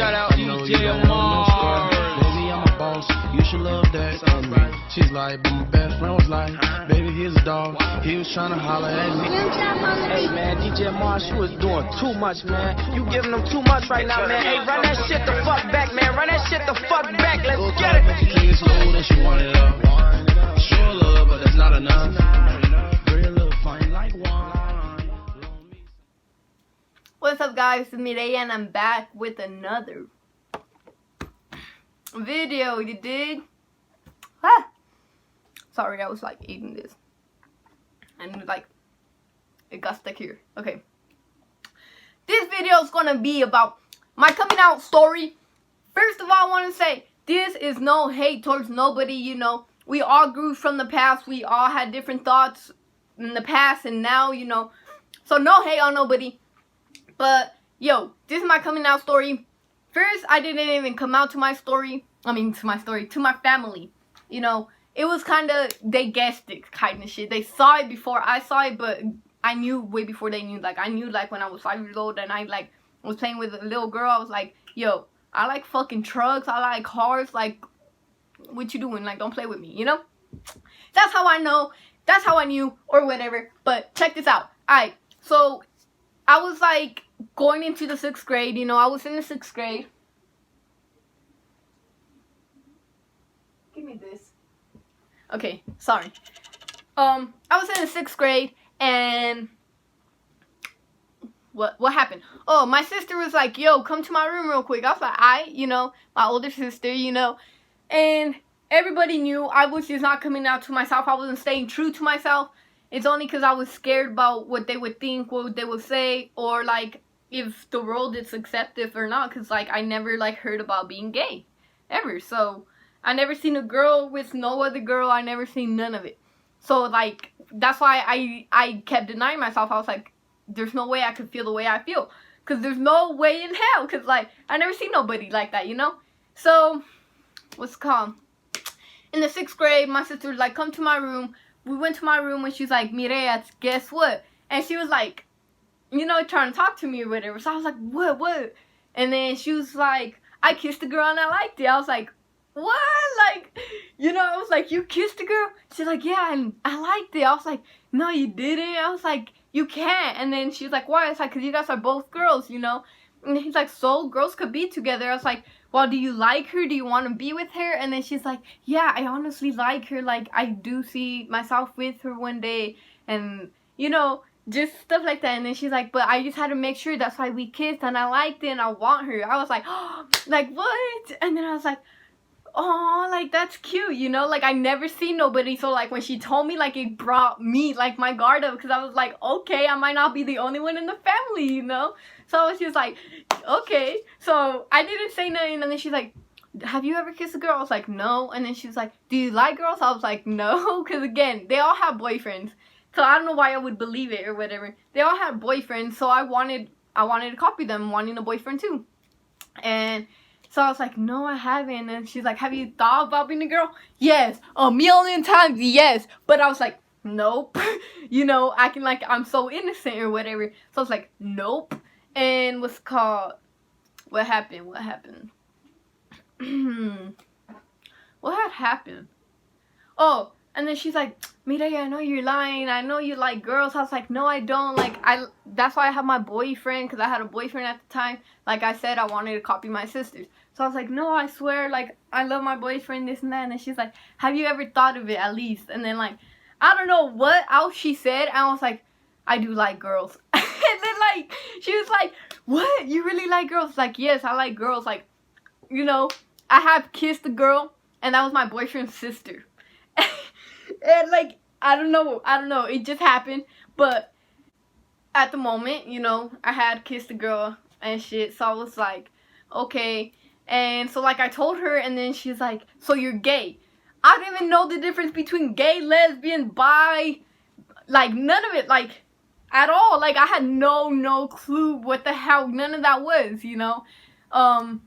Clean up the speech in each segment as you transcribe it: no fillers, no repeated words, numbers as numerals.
Shout out DJ Mars. Baby, I'm a boss. You should love that. She's like, but my best friend was like, baby, he's a dog. He was trying to holler at me. Hey man, DJ Mars, you was doing too much, man. You giving them too much right now, man. Hey, run that shit the fuck back, man. Run that shit the fuck back. Let's get it. She clean slow, then she want it up. Sure love, but that's not enough. Real love, fine like wine. What's up, guys? It's Mireya and I'm back with another video. You dig? Ah. Sorry, I was like eating this and like it got stuck here. Okay, this video is gonna be about my coming out story. First of all, I want to say this is no hate towards nobody. You know, we all grew from the past. We all had different thoughts in the past and now, you know, so no hate on nobody. But yo, this is my coming out story. First, I didn't even come out to my story. To my family. You know, it was kind of, they guessed it kind of shit. They saw it before I saw it, but I knew way before they knew. Like, I knew, like, when I was 5 years old and I, like, was playing with a little girl. I was like, yo, I like fucking trucks. I like cars. Like, what you doing? Like, don't play with me, you know? That's how I know. That's how I knew or whatever. But check this out. Alright, so I was, like, going into the 6th grade. You know, I was in the 6th grade. Give me this. Okay, sorry. I was in the 6th grade and what happened? Oh, my sister was like, yo, come to my room real quick. I was like, you know, my older sister, you know, and everybody knew I was just not coming out to myself. I wasn't staying true to myself. It's only because I was scared about what they would think, what they would say, or like if the world is accepted or not, because like I never like heard about being gay ever. So I never seen a girl with no other girl. I never seen none of it. So, like, that's why I kept denying myself. I was like, there's no way I could feel the way I feel. Because there's no way in hell. Because, like, I never seen nobody like that, you know? So, what's it called? In the 6th grade, my sister was like, come to my room. We went to my room and she was like, Mireya, guess what? And she was like, you know, trying to talk to me or whatever. So I was like, what? And then she was like, I kissed a girl and I liked it. I was like, what? Like, you know, I was like, you kissed a girl? She's like, yeah, and I liked it. I was like, no, you didn't. I was like, you can't. And then she's like, why? I was like, because you guys are both girls, you know? And he's like, so girls could be together. I was like, well, do you like her? Do you want to be with her? And then she's like, yeah, I honestly like her. Like, I do see myself with her one day. And, you know, just stuff like that. And then she's like, but I just had to make sure. That's why we kissed and I liked it and I want her. I was like, oh, like, what? And then I was like, oh, like, that's cute, you know? Like, I never seen nobody, so, like, when she told me, like, it brought me, like, my guard up, because I was like, okay, I might not be the only one in the family, you know? So I was just like, okay. So I didn't say nothing, and then she's like, have you ever kissed a girl? I was like, no. And then she was like, do you like girls? I was like, no, because, again, they all have boyfriends, so I don't know why I would believe it or whatever. They all had boyfriends, so I wanted to copy them, wanting a boyfriend, too. And so I was like, no, I haven't. And she's like, have you thought about being a girl? Yes. A million times, yes. But I was like, nope. You know, acting like I'm so innocent or whatever. So I was like, nope. And what's called, what happened? What had happened? Oh, and then she's like, Mireya, I know you're lying. I know you like girls. I was like, no, I don't. Like, that's why I have my boyfriend, because I had a boyfriend at the time. Like I said, I wanted to copy my sisters. So I was like, no, I swear, like, I love my boyfriend, this and that. And she's like, have you ever thought of it at least? And then, like, I don't know what else she said. And I was like, I do like girls. And then, like, she was like, what? You really like girls? Like, yes, I like girls. Like, you know, I have kissed a girl, and that was my boyfriend's sister. And, like, I don't know. It just happened. But at the moment, you know, I had kissed a girl and shit. So I was like, okay. And so, like, I told her, and then she's like, so you're gay. I didn't even know the difference between gay, lesbian, bi, like, none of it, like, at all. Like, I had no clue what the hell none of that was, you know. I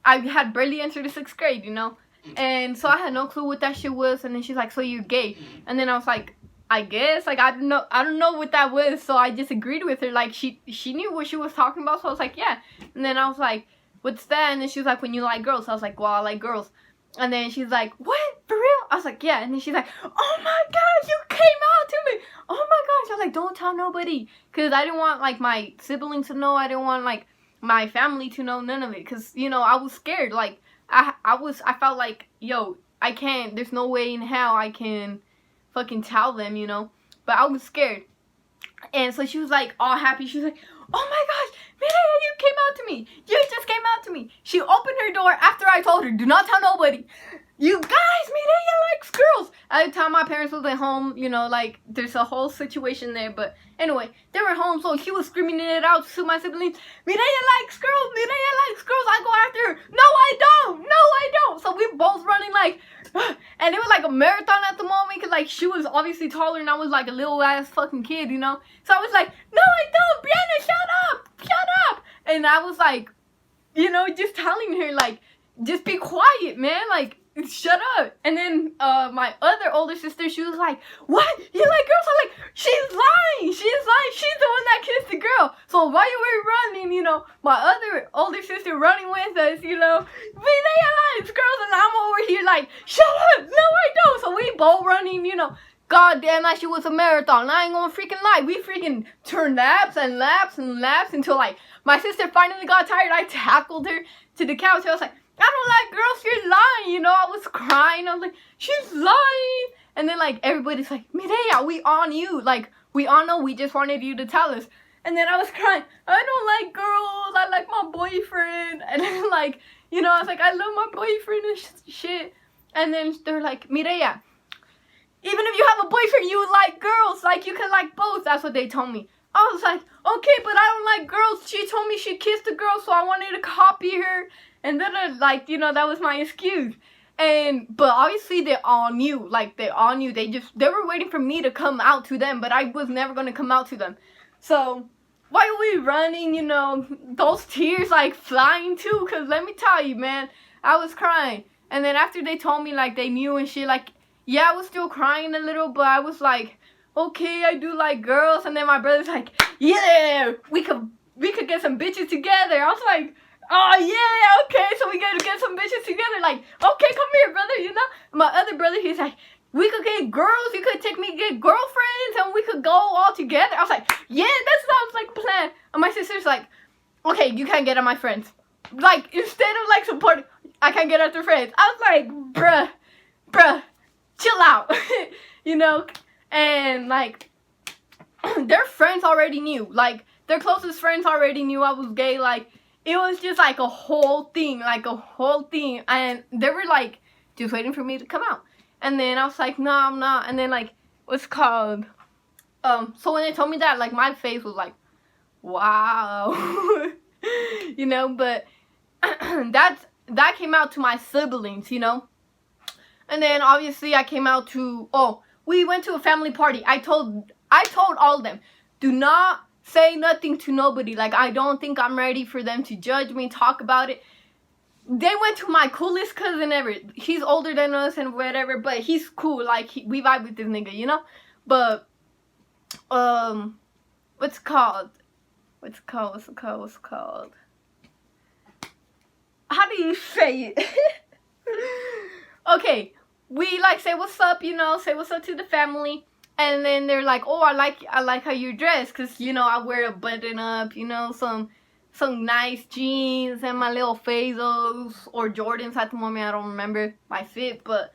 had barely entered the 6th grade, you know. And so I had no clue what that shit was. And then she's like, so you're gay. And then I was like, I guess, like, I don't know what that was. So I just agreed with her. Like, she knew what she was talking about. So I was like, yeah. And then I was like, what's that? And then she was like, when you like girls. I was like, well, I like girls. And then she's like, what? For real? I was like, yeah. And then she's like, oh my gosh, you came out to me. Oh my gosh. I was like, don't tell nobody. Because I didn't want, like, my siblings to know. I didn't want, like, my family to know, none of it. Because, you know, I was scared. Like, I felt like, yo, I can't, there's no way in hell I can fucking tell them, you know. But I was scared. And so she was like, all happy. She was like, oh my gosh, Mireya, you came out to me. You just came out to me. She opened her door after I told her, do not tell nobody. You guys, Mireya likes girls. At the time, my parents was at home, you know, like, there's a whole situation there. But anyway, they were home, so she was screaming it out to my siblings. Mireya likes girls. Mireya likes girls. I go after her. No, I don't. No, I don't. So we both running like, and it was like a marathon at the moment, because, like, she was obviously taller, and I was, like, a little-ass fucking kid, you know? So I was like, no, I don't. Brianna, shut up. Shut up. And I was, like, you know, just telling her, like, just be quiet, man. Like, shut up. And then my other older sister, she was like, what? You like girls? I'm like, she's lying. She's lying. She's the one that kissed the girl. So while you were running, you know, my other older sister running with us, you know, Mireya likes girls, and I'm over here like, shut up. No, I don't. So we both running, you know. God damn, that shit was a marathon. I ain't gonna freaking lie. We freaking turned laps and laps and laps until, like, my sister finally got tired. I tackled her to the couch. I was like, I don't like girls, you're lying, you know. I was crying. I was like, she's lying. And then, like, everybody's like, Mireya, we on you. Like, we all know, we just wanted you to tell us. And then I was crying, I don't like girls, I like my boyfriend. And then, like, you know, I was like, I love my boyfriend and shit. And then they're like, Mireya, even if you have a boyfriend, you like girls. Like, you can like both. That's what they told me. I was like, okay, but I don't like girls. She told me she kissed a girl, so I wanted to copy her. And then, like, you know, that was my excuse. But obviously they all knew. Like, they all knew. They were waiting for me to come out to them, but I was never going to come out to them. So, while we running, you know, those tears, like, flying too. Because let me tell you, man, I was crying. And then after they told me, like, they knew and shit, like, yeah, I was still crying a little, but I was like, okay, I do like girls. And then my brother's like, yeah, we could get some bitches together. I was like, oh yeah, okay, so we gotta get some bitches together. Like, okay, come here, brother, you know. My other brother, he's like, we could get girls. You could take me to get girlfriends, and we could go all together. I was like, yeah, that sounds like a plan. And my sister's like, okay, you can't get at my friends. Like, instead of like supporting, I can't get at their friends. I was like, bruh, chill out, you know. And like, their friends already knew. Like, their closest friends already knew I was gay. Like, it was just like a whole thing, and they were like just waiting for me to come out. And then I was like, no, I'm not. And then, like, what's called, so when they told me that, like, my face was like, wow. You know. But that came out to my siblings, you know. And then obviously I came out to, we went to a family party. I told all of them, do not say nothing to nobody. Like, I don't think I'm ready for them to judge me, talk about it. They went to my coolest cousin ever. He's older than us and whatever, but he's cool. Like, we vibe with this nigga, you know? But, what's it called? How do you say it? Okay, we, like, say what's up, you know, say what's up to the family. And then they're like, oh, I like how you dress, because, you know, I wear a button up, you know, some nice jeans and my little Fazos or Jordans at the moment. I don't remember my fit, but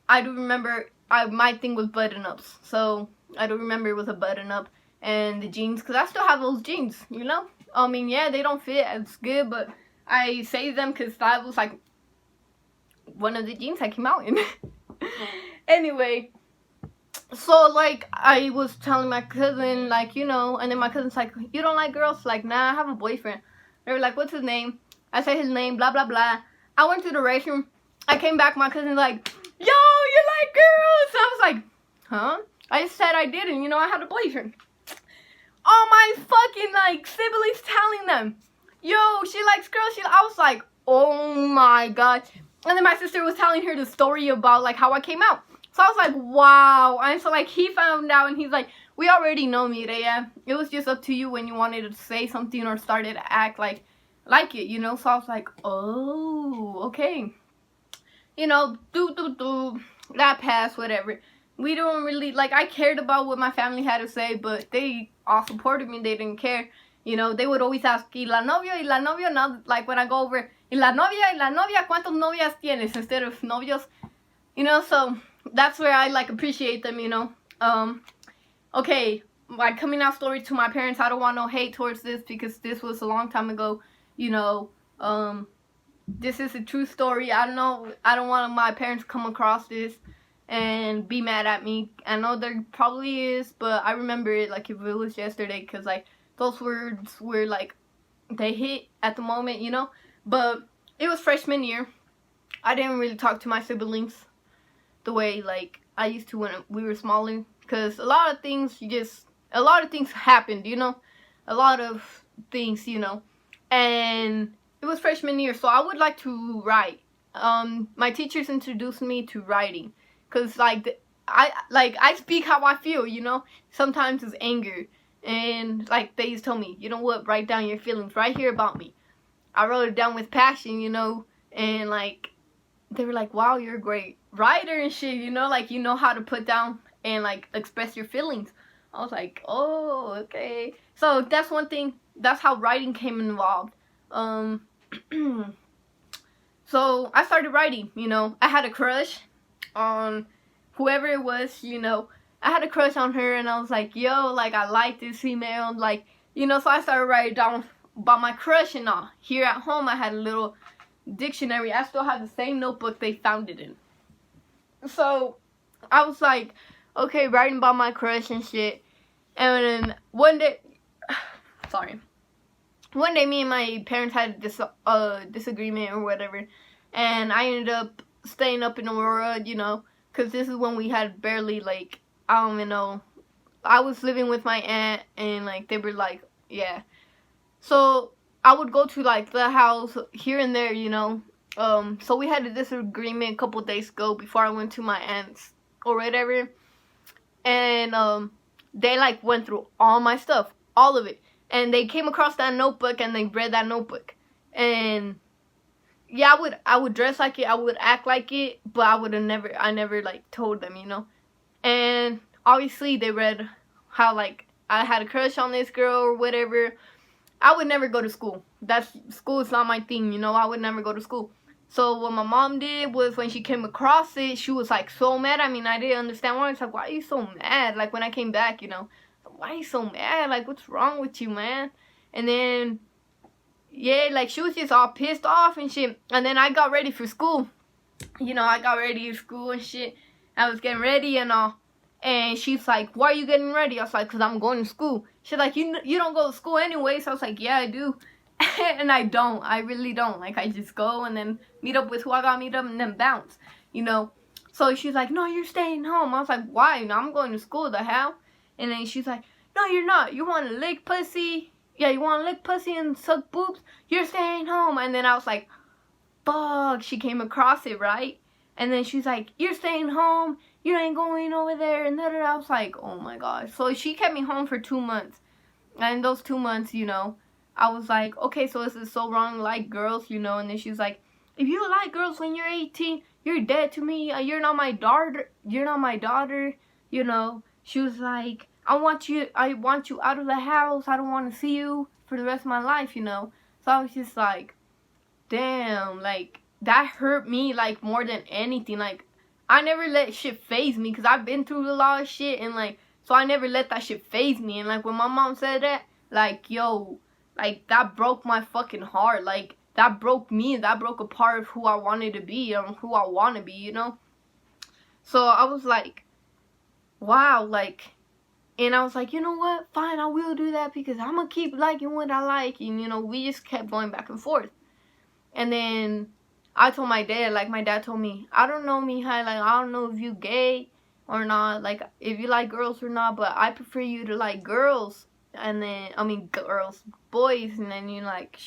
I do remember my thing was button ups. So I do remember it was a button up and the jeans, because I still have those jeans, you know. I mean, yeah, they don't fit as good, but I saved them because that was like one of the jeans I came out in. Anyway. So, like, I was telling my cousin, like, you know, and then my cousin's like, you don't like girls? Like, nah, I have a boyfriend. They were like, what's his name? I said his name, blah, blah, blah. I went to the restroom. I came back, my cousin's like, yo, you like girls? I was like, huh? I just said I didn't, you know, I had a boyfriend. All my fucking, like, siblings telling them, yo, she likes girls. I was like, oh my god. And then my sister was telling her the story about, like, how I came out. So I was like, wow. And so, like, he found out and he's like, we already know, Mireya. It was just up to you when you wanted to say something or started to act like like it, you know. So I was like, oh, okay. You know, that passed, whatever. We don't really, like, I cared about what my family had to say, but they all supported me. They didn't care. You know, they would always ask, ¿y la novio? ¿Y la novio? Now, like, when I go over, ¿y la novia? ¿Y la novia? ¿Cuántas novias tienes? Instead of novios. You know, so that's where I, like, appreciate them, you know. Okay, my coming out story to my parents, I don't want no hate towards this because this was a long time ago, you know. This is a true story. I don't want my parents to come across this and be mad at me. I know there probably is, but I remember it like if it was yesterday, because like those words were like, they hit at the moment, you know. But it was freshman year. I didn't really talk to my siblings the way like I used to when we were smaller, because a lot of things happened, you know. A lot of things, you know. And it was freshman year, so I would like to write. My teachers introduced me to writing, cause like I speak how I feel, you know. Sometimes it's anger, and like they used to tell me, you know what, write down your feelings right here about me. I wrote it down with passion, you know, and like they were like, wow, you're a great writer and shit, you know, like you know how to put down and like express your feelings. I was like, oh, okay. So that's one thing. That's how writing came involved. So I started writing, you know. I had a crush on whoever it was, you know. I had a crush on her, and I was like, yo, like, I like this female, like, you know. So I started writing down about my crush and all. Here at home, I had a little dictionary. I still have the same notebook they found it in. So I was like, okay, writing about my crush and shit. And then one day, me and my parents had this disagreement or whatever, and I ended up staying up in Aurora, you know, because this is when we had barely, like, I don't even know, I was living with my aunt, and like they were like, yeah, so I would go to like the house here and there, you know. So we had a disagreement a couple days ago before I went to my aunt's or whatever, and they like went through all my stuff, all of it. And they came across that notebook and they read that notebook. And yeah, I would dress like it, I would act like it, but I never like told them, you know. And obviously they read how like I had a crush on this girl or whatever. I would never go to school. School is not my thing, you know. I would never go to school. So what my mom did was when she came across it, she was like so mad. I mean, I didn't understand why. I was like, why are you so mad? Like when I came back, you know. Why are you so mad? Like, what's wrong with you, man? And then, yeah, like, she was just all pissed off and shit. And then I got ready for school. You know, I got ready for school and shit. I was getting ready and all. And she's like, why are you getting ready? I was like, because I'm going to school. She's like, you don't go to school anyway. So I was like, yeah, I do. And I don't. I really don't. Like, I just go and then meet up with who I got to meet up and then bounce, you know. So she's like, no, you're staying home. I was like, why? No, I'm going to school. The hell? And then she's like, no, you're not. You want to lick pussy? Yeah, you want to lick pussy and suck boobs? You're staying home. And then I was like, fuck. She came across it, right? And then she's like, you're staying home. You ain't going over there. And then I was like, oh my gosh. So she kept me home for 2 months. And in those 2 months, you know, I was like, okay, so this is so wrong, like girls, you know. And then she's like, if you like girls when you're 18, you're dead to me. You're not my daughter. You're not my daughter, you know. She was like, I want you out of the house. I don't want to see you for the rest of my life, you know. So I was just like, damn, like, that hurt me, like, more than anything. Like, I never let shit faze me, because I've been through a lot of shit, and, like, so I never let that shit faze me. And, like, when my mom said that, like, yo, like, that broke my fucking heart. Like, that broke me. That broke a part of who I wanted to be and who I want to be, you know. So I was like, wow, like, and I was like, you know what, fine, I will do that, because I'm gonna keep liking what I like. And, you know, we just kept going back and forth. And then I told my dad, like, my dad told me, I don't know, Mihai, like, I don't know if you gay or not, like, if you like girls or not, but I prefer you to like girls. And then, I mean, girls, boys. And then, you know, like,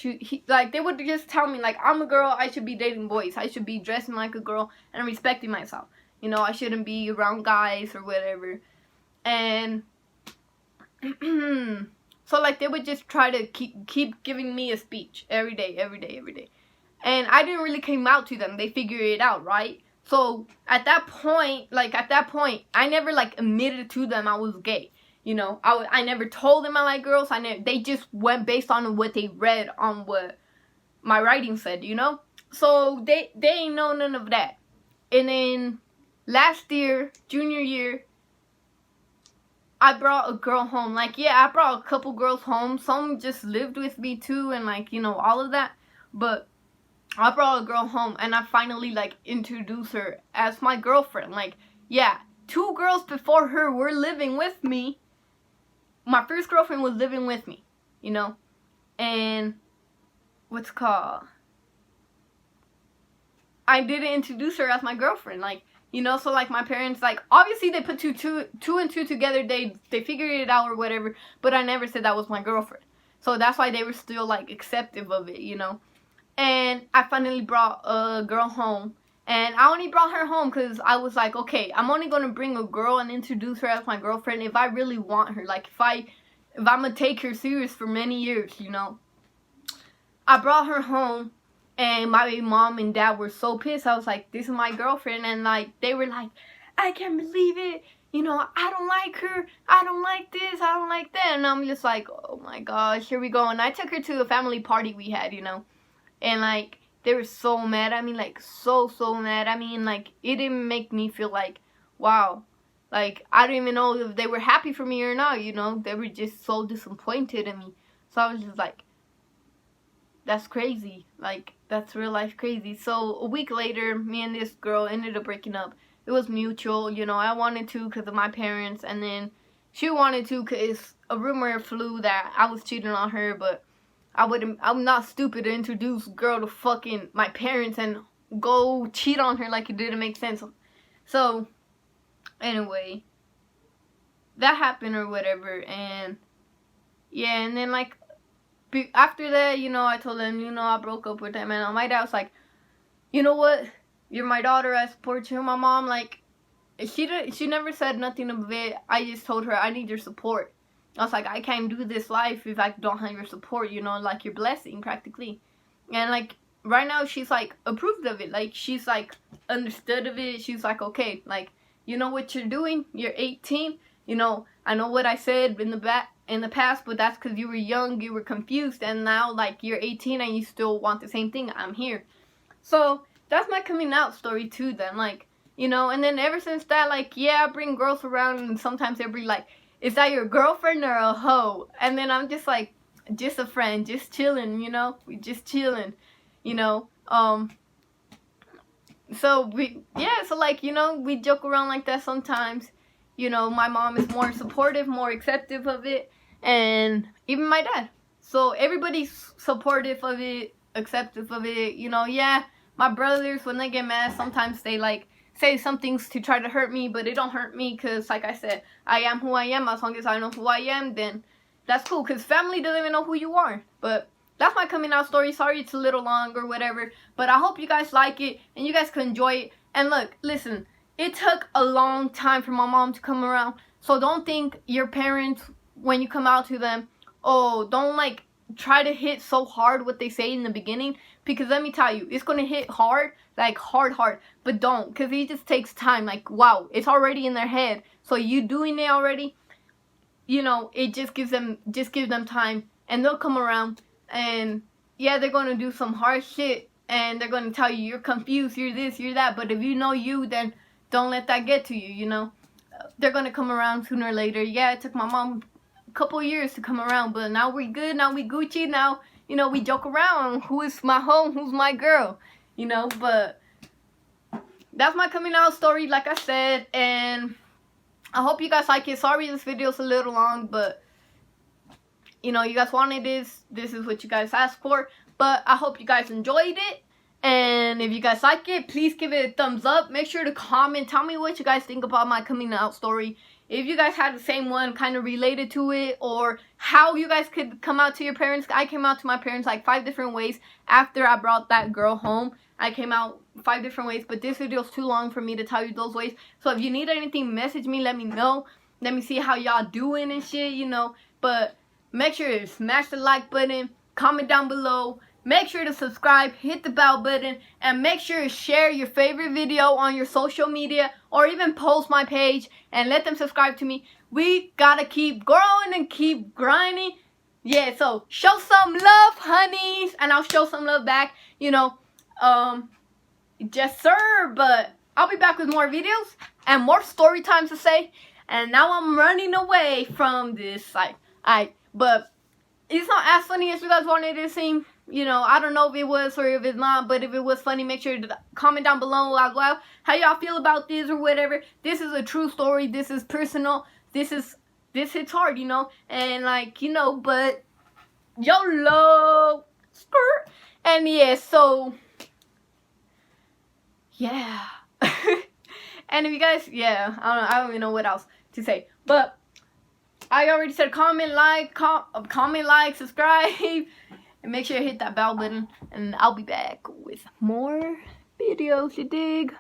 like, they would just tell me, like, I'm a girl, I should be dating boys. I should be dressing like a girl and respecting myself. You know, I shouldn't be around guys or whatever. And So like they would just try to keep giving me a speech every day. And I didn't really come out to them. They figured it out, right? So at that point, I never like admitted to them I was gay. You know, I never told them I like girls. They just went based on what they read on what my writing said, you know? So they ain't know none of that. And then last year, junior year, I brought a girl home. Like, yeah, I brought a couple girls home. Some just lived with me too and like, you know, all of that. But I brought a girl home and I finally like introduced her as my girlfriend. Like, yeah, 2 girls before her were living with me. My first girlfriend was living with me, you know, and what's it called? I didn't introduce her as my girlfriend, like, you know, so like my parents, like, obviously they put two and two together, they figured it out or whatever, but I never said that was my girlfriend, so that's why they were still like acceptive of it, you know. And I finally brought a girl home. And I only brought her home because I was like, okay, I'm only going to bring a girl and introduce her as my girlfriend if I really want her. Like, if I'm going to take her serious for many years, you know. I brought her home, and my mom and dad were so pissed. I was like, this is my girlfriend. And, like, they were like, I can't believe it. You know, I don't like her. I don't like this. I don't like that. And I'm just like, oh, my gosh, here we go. And I took her to a family party we had, you know. And, like, they were so mad at me, like, so mad. I mean, like, it didn't make me feel like, wow. Like, I don't even know if they were happy for me or not, you know. They were just so disappointed in me. So I was just like, that's crazy. Like, that's real life crazy. So a week later, me and this girl ended up breaking up. It was mutual, you know. I wanted to because of my parents. And then she wanted to because a rumor flew that I was cheating on her, but I'm not stupid to introduce girl to fucking my parents and go cheat on her like it didn't make sense. So, anyway, that happened or whatever, and yeah, and then like, after that, you know, I told them, you know, I broke up with them, and my dad was like, you know what, you're my daughter, I support you. My mom, like, she never said nothing of it. I just told her, I need your support. I was like, I can't do this life if I don't have your support, you know, like your blessing practically. And like right now she's like approved of it. Like she's like understood of it. She's like, okay, like, you know what you're doing? You're 18. You know, I know what I said in the past, but that's because you were young, you were confused, and now like you're 18 and you still want the same thing. I'm here. So that's my coming out story too then, like, you know. And then ever since that, like, yeah, I bring girls around and sometimes they'll be like, is that your girlfriend or a hoe? And then I'm just like, just a friend, just chilling, you know? We just chilling, you know? So like, you know, we joke around like that sometimes. You know, my mom is more supportive, more acceptive of it, and even my dad. So everybody's supportive of it, acceptive of it, you know. Yeah, my brothers, when they get mad, sometimes they like say some things to try to hurt me, but it don't hurt me because, like I said, I am who I am. As long as I know who I am, then that's cool, because family doesn't even know who you are. But that's my coming out story. Sorry it's a little long or whatever, but I hope you guys like it and you guys can enjoy it. And look, listen, it took a long time for my mom to come around, so don't think your parents, when you come out to them, oh, don't like try to hit so hard what they say in the beginning, because let me tell you, it's gonna hit hard, like hard, but don't, because it just takes time. Like, wow, it's already in their head, so you doing it already, you know, it just gives them time, and they'll come around. And yeah, they're gonna do some hard shit, and they're gonna tell you you're confused, you're this, you're that, but if you know you, then don't let that get to you, you know. They're gonna come around sooner or later. Yeah, it took my mom a couple years to come around, but now we're good, now we Gucci, now, you know, we joke around, who is my home, who's my girl, you know. But that's my coming out story, like I said, and I hope you guys like it. Sorry this video's a little long, but you know, you guys wanted this is what you guys asked for. But I hope you guys enjoyed it, and if you guys like it, please give it a thumbs up. Make sure to comment, tell me what you guys think about my coming out story. If you guys had the same one, kind of related to it, or how you guys could come out to your parents. I came out to my parents like 5 different ways after I brought that girl home. I came out 5 different ways, but this video is too long for me to tell you those ways. So if you need anything, message me, let me know. Let me see how y'all doing and shit, you know. But make sure to smash the like button, comment down below, make sure to subscribe, hit the bell button, and make sure to share your favorite video on your social media or even post my page and let them subscribe to me. We gotta keep growing and keep grinding. Yeah, so show some love, honeys, and I'll show some love back, you know. Yes, sir, but I'll be back with more videos and more story times to say. And now I'm running away from this, but it's not as funny as you guys wanted it to seem. You know, I don't know if it was or if it's not, but if it was funny, make sure to comment down below as well how y'all feel about this or whatever. This is a true story. This is personal. This hits hard, you know, and like, you know, but YOLO, skirt, and yeah, so yeah. And if you guys, yeah, I don't even know what else to say, but I already said comment, like, subscribe, and make sure you hit that bell button, and I'll be back with more videos, you dig?